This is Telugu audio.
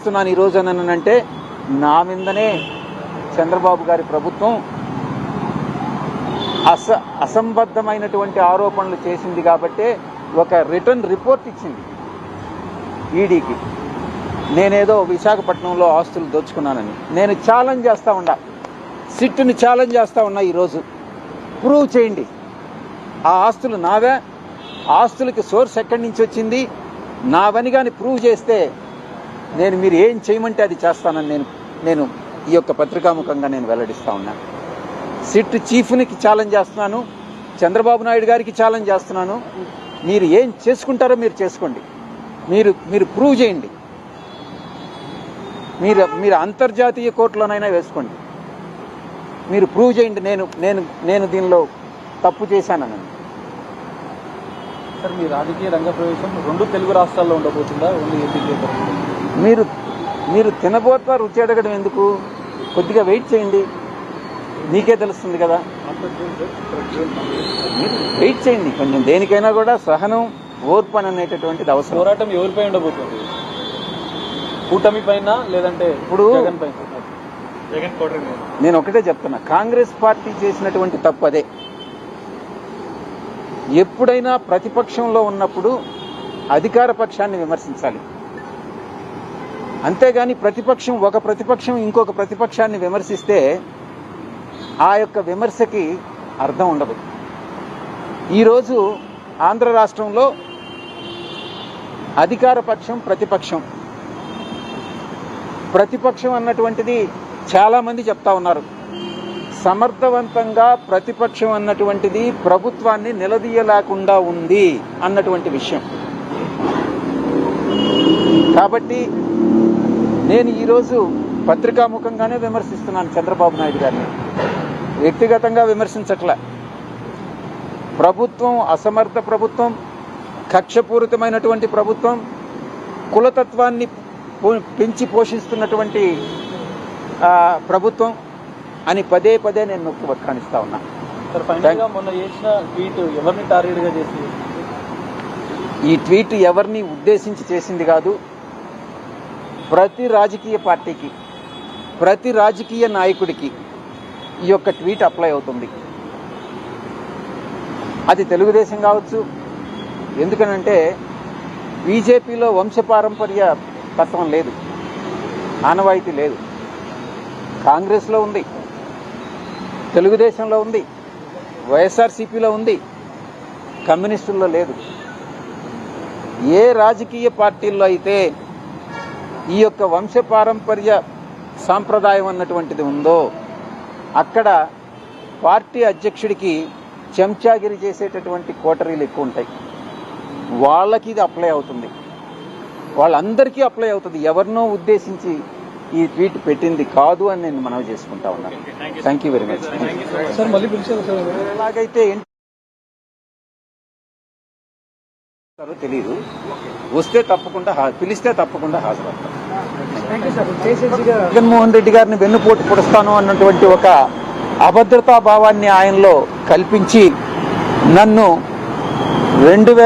ఈ రోజు అంటే నా మీదనే చంద్రబాబు గారి ప్రభుత్వం అసంబద్ధమైనటువంటి ఆరోపణలు చేసింది కాబట్టి ఒక రిటర్న్ రిపోర్ట్ ఇచ్చింది ఈడీకి. నేనేదో విశాఖపట్నంలో ఆస్తులు దోచుకున్నానని నేను ఛాలెంజ్ చేస్తూ ఉన్నా, సిట్ని ఛాలెంజ్ చేస్తూ ఉన్నా. ఈరోజు ప్రూవ్ చేయండి, ఆ ఆస్తులు నావే, ఆస్తులకి సోర్స్ ఎక్కడి నుంచి వచ్చింది నావని కానీ ప్రూవ్ చేస్తే నేను మీరు ఏం చేయమంటే అది చేస్తానని నేను ఈ యొక్క పత్రికాముఖంగా నేను వెల్లడిస్తూ ఉన్నాను. సిట్ చీఫ్నికి ఛాలెంజ్ చేస్తున్నాను, చంద్రబాబు నాయుడు గారికి ఛాలెంజ్ చేస్తున్నాను. మీరు ఏం చేసుకుంటారో మీరు చేసుకోండి, మీరు ప్రూవ్ చేయండి. మీరు అంతర్జాతీయ కోర్టులోనైనా వేసుకోండి, మీరు ప్రూవ్ చేయండి నేను దీనిలో తప్పు చేశానని. సార్, మీ రాజకీయ రంగ ప్రవేశం 2 తెలుగు రాష్ట్రాల్లో ఉండబోతుందా, ఓన్లీ ఏపీకే? మీరు తినబోతా రుచి అడగడం ఎందుకు? కొద్దిగా వెయిట్ చేయండి, మీకే తెలుస్తుంది కదా. మీరు వెయిట్ చేయండి కొంచెం. దేనికైనా కూడా సహనం, ఓర్పు అనేటటువంటిది అవసరం. పోరాటం ఎవరిపై ఉండబోతుంది? కూటమి పైన, లేదంటే ఇప్పుడు జగన్ పైన? నేను ఒకటే చెప్తున్నా, కాంగ్రెస్ పార్టీ చేసినటువంటి తప్పు అదే. ఎప్పుడైనా ప్రతిపక్షంలో ఉన్నప్పుడు అధికార పక్షాన్ని విమర్శించాలి, అంతేగాని ఒక ప్రతిపక్షం ఇంకొక ప్రతిపక్షాన్ని విమర్శిస్తే ఆ యొక్క విమర్శకి అర్థం ఉండదు. ఈరోజు ఆంధ్ర రాష్ట్రంలో అధికార పక్షం, ప్రతిపక్షం అన్నటువంటిది చాలామంది చెప్తా ఉన్నారు. సమర్థవంతంగా ప్రతిపక్షం అన్నటువంటిది ప్రభుత్వాన్ని నిలదీయలేకుండా ఉంది అన్నటువంటి విషయం. కాబట్టి నేను ఈరోజు పత్రికాముఖంగానే విమర్శిస్తున్నాను చంద్రబాబు నాయుడు గారిని, వ్యక్తిగతంగా విమర్శించట్లే. ప్రభుత్వం అసమర్థ ప్రభుత్వం, కక్షపూరితమైనటువంటి ప్రభుత్వం, కులతత్వాన్ని పెంచి పోషిస్తున్నటువంటి ప్రభుత్వం అని పదే నేను నొక్కి వక్కానిస్తా ఉన్నా. సార్, ఫైనల్గా మొన్న చేసిన ట్వీట్ ఎవరిని టార్గెట్గా చేసి? ఈ ట్వీట్ ఎవరిని ఉద్దేశించి చేసింది కాదు. ప్రతి రాజకీయ పార్టీకి, ప్రతి రాజకీయ నాయకుడికి ఈ యొక్క ట్వీట్ అప్లై అవుతుంది. అది తెలుగుదేశం కావచ్చు, ఎందుకనంటే బీజేపీలో వంశపారంపర్య తత్వం లేదు, ఆనవాయితీ లేదు. కాంగ్రెస్లో ఉంది, తెలుగుదేశంలో ఉంది, వైఎస్ఆర్సీపీలో ఉంది, కమ్యూనిస్టుల్లో లేదు. ఏ రాజకీయ పార్టీల్లో అయితే ఈ యొక్క వంశపారంపర్య సాంప్రదాయం అన్నటువంటిది ఉందో అక్కడ పార్టీ అధ్యక్షుడికి చెంచాగిరి చేసేటటువంటి కోటరీలు ఎక్కువ ఉంటాయి. వాళ్ళకి ఇది అప్లై అవుతుంది, వాళ్ళందరికీ అప్లై అవుతుంది. ఎవరినో ఉద్దేశించి ఈ ట్వీట్ పెట్టింది కాదు అని నేను మనవి చేసుకుంటా ఉన్నాను. Thank you very much. ఎలాగైతే తెలియదు, వస్తే తప్పకుండా పిలిస్తే తప్పకుండా హాజరవుతాను. జగన్మోహన్ రెడ్డి గారిని వెన్నుపోటు పొడుస్తాను అన్నటువంటి ఒక అభద్రతా భావాన్ని ఆయనలో కల్పించి నన్ను 2000